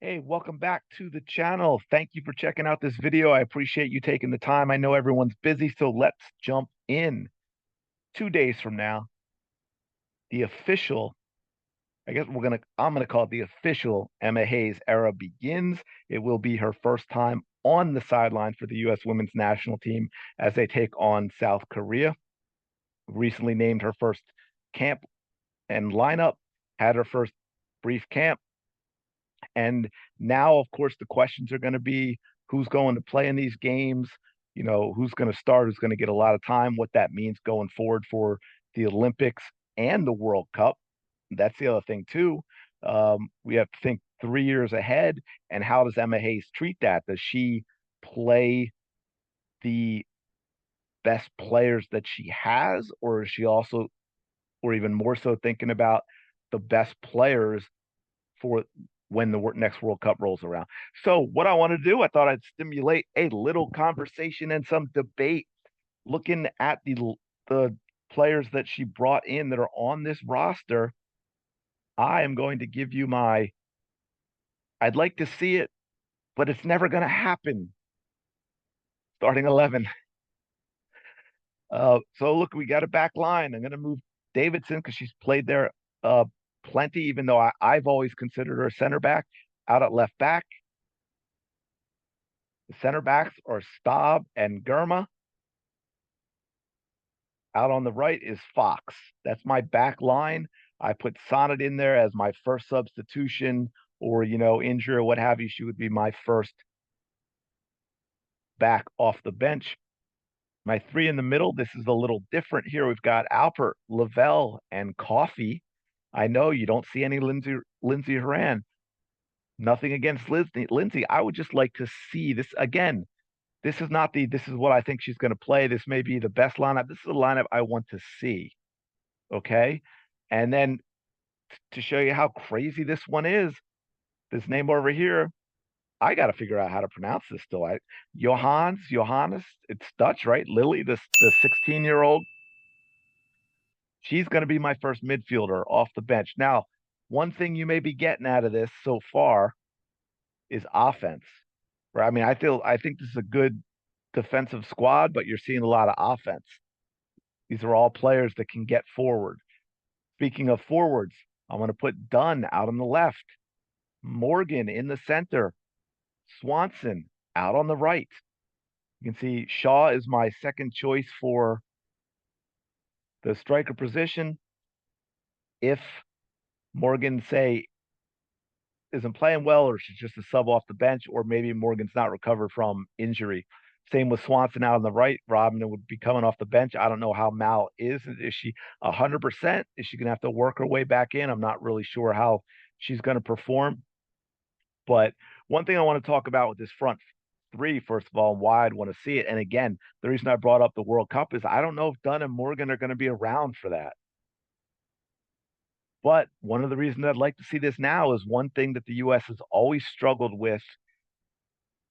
Hey, welcome back to the channel. Thank you for checking out this video. I appreciate you taking the time. I know everyone's busy, so let's jump in. 2 days from now, the official, I'm gonna call it the official Emma Hayes era begins. It will be her first time on the sideline for the U.S. women's national team as they take on South Korea. Recently named her first camp and lineup, had her first brief camp. And now, of course, the questions are going to be who's going to play in these games, who's going to start, who's going to get a lot of time, what that means going forward for the Olympics and the World Cup. That's the other thing, too. We have to think 3 years ahead. And how does Emma Hayes treat that? Does she play the best players that she has, or is she also, or even more so, thinking about the best players for when the next World Cup rolls around? So, what I want to do, I thought I'd stimulate a little conversation and some debate looking at the players that she brought in that are on this roster. I am going to give you my I'd like to see it, but it's never going to happen. Starting 11. So look, we got a back line. I'm going to move Davidson because she's played there uh, plenty, even though I've always considered her a center back. Out at left back, the center backs are Staub and Germa. Out on the right is Fox. That's my back line. I put Sonnet in there as my first substitution, or injury or what have you. She would be my first back off the bench. My three in the middle, this is a little different here. We've got Alpert, Lavelle, and Coffee. I know you don't see any Lindsey Horan. Nothing against Lindsey. I would just like to see this again. This is what I think she's going to play. This may be the best lineup. This is a lineup I want to see. Okay. And then to show you how crazy this one is, this name over here, I got to figure out how to pronounce this still. Johannes, it's Dutch, right? Lily, the 16-year-old, she's going to be my first midfielder off the bench. Now, one thing you may be getting out of this so far is offense, right? I mean, I think this is a good defensive squad, but you're seeing a lot of offense. These are all players that can get forward. Speaking of forwards, I'm going to put Dunn out on the left, Morgan in the center, Swanson out on the right. You can see Shaw is my second choice for the striker position. If Morgan, say, isn't playing well, or she's just a sub off the bench, or maybe Morgan's not recovered from injury. Same with Swanson out on the right. Robin would be coming off the bench. I don't know how Mal is. Is she 100%? Is she going to have to work her way back in? I'm not really sure how she's going to perform. But one thing I want to talk about with this front three, first of all, and why I'd want to see it. And again, the reason I brought up the World Cup is I don't know if Dunn and Morgan are going to be around for that. But one of the reasons I'd like to see this now is one thing that the U.S. has always struggled with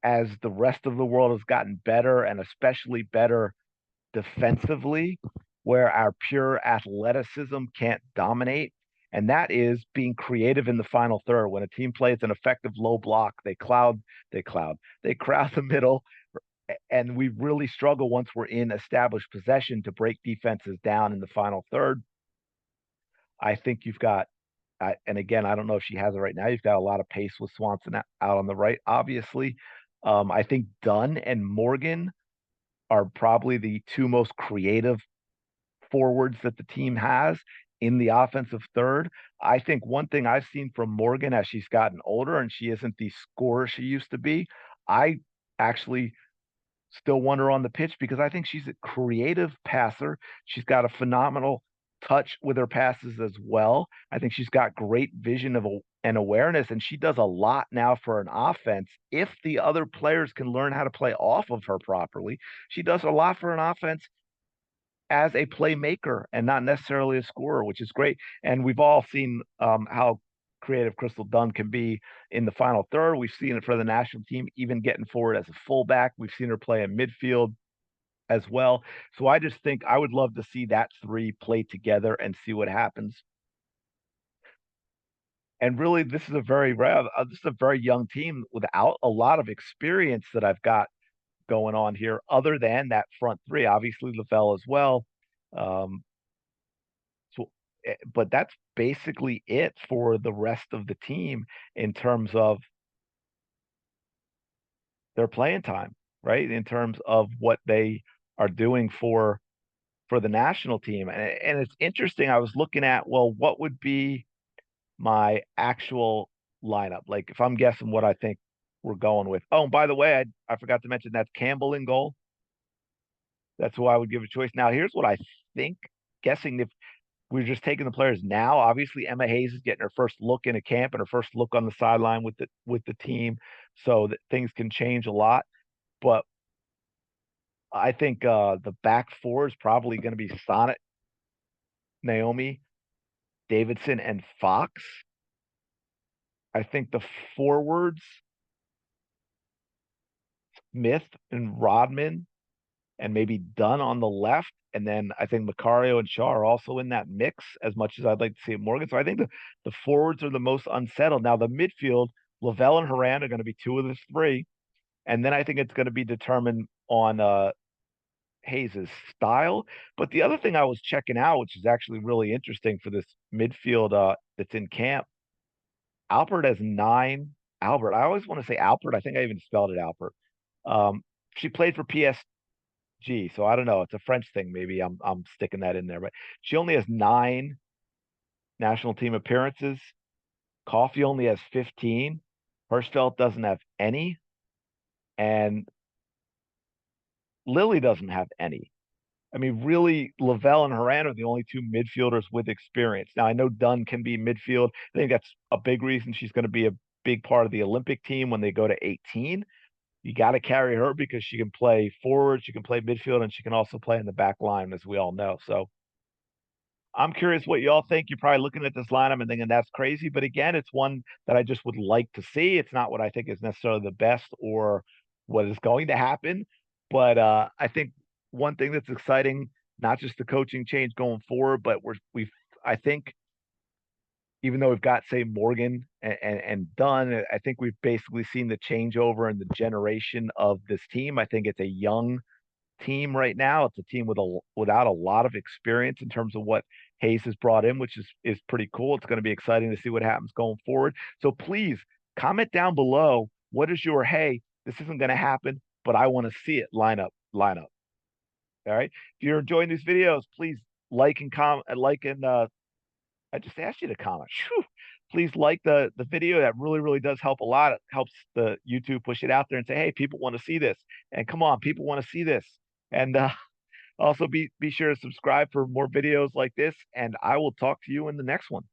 as the rest of the world has gotten better, and especially better defensively, where our pure athleticism can't dominate. And that is being creative in the final third. When a team plays an effective low block, they crowd the middle. And we really struggle once we're in established possession to break defenses down in the final third. I think you've got, and again, I don't know if she has it right now. You've got a lot of pace with Swanson out on the right, obviously. I think Dunn and Morgan are probably the two most creative forwards that the team has in the offensive third. I think one thing I've seen from Morgan as she's gotten older and she isn't the scorer she used to be, I actually still want her on the pitch because I think she's a creative passer. She's got a phenomenal touch with her passes as well. I think she's got great vision and awareness, and she does a lot now for an offense. If the other players can learn how to play off of her properly, she does a lot for an offense as a playmaker and not necessarily a scorer, which is great. And we've all seen how creative Crystal Dunn can be in the final third. We've seen it for the national team, even getting forward as a fullback. We've seen her play in midfield as well. So I just think I would love to see that three play together and see what happens. And really, this is a very young team without a lot of experience that I've got going on here, other than that front three. Obviously, Lavelle as well. Um, but that's basically it for the rest of the team in terms of their playing time, right? In terms of what they are doing for the national team. And it's interesting. I was looking at, well, what would be my actual lineup? Like if I'm guessing what I think we're going with. Oh, and by the way, I forgot to mention that's Campbell in goal. That's who I would give a choice. Now, here's what I think. Guessing if we're just taking the players now, obviously Emma Hayes is getting her first look in a camp and her first look on the sideline with the team, so that things can change a lot. But I think the back four is probably going to be Sonnet, Naomi, Davidson, and Fox. I think the forwards, Smith and Rodman, and maybe Dunn on the left. And then I think Macario and Shaw are also in that mix as much as I'd like to see it Morgan. So I think the forwards are the most unsettled. Now the midfield, Lavelle and Horan are going to be two of the three. And then I think it's going to be determined on Hayes's style. But the other thing I was checking out, which is actually really interesting for this midfield that's in camp, Albert has nine. Albert, I always want to say Albert. I think I even spelled it Albert. Um, she played for PSG, so I don't know. It's a French thing. Maybe I'm sticking that in there, but she only has nine national team appearances. Coffee only has 15. Hirschfeld doesn't have any, and Lily doesn't have any. I mean, really, Lavelle and Horan are the only two midfielders with experience. Now, I know Dunn can be midfield. I think that's a big reason she's going to be a big part of the Olympic team when they go to 18. You got to carry her because she can play forward, she can play midfield, and she can also play in the back line, as we all know. So I'm curious what y'all think. You're probably looking at this lineup and thinking that's crazy. But again, it's one that I just would like to see. It's not what I think is necessarily the best or what is going to happen. But I think one thing that's exciting, not just the coaching change going forward, but I think, even though we've got, say, Morgan and Dunn, I think we've basically seen the changeover in the generation of this team. I think it's a young team right now. It's a team without a lot of experience in terms of what Hayes has brought in, which is pretty cool. It's going to be exciting to see what happens going forward. So please comment down below. What is your, hey, this isn't going to happen, but I want to see it line up. All right. If you're enjoying these videos, please like and comment, I just asked you to comment. Whew. Please like the video. That really does help a lot. It helps the YouTube push it out there and say, hey, people want to see this. And come on, people want to see this. And also be sure to subscribe for more videos like this. And I will talk to you in the next one.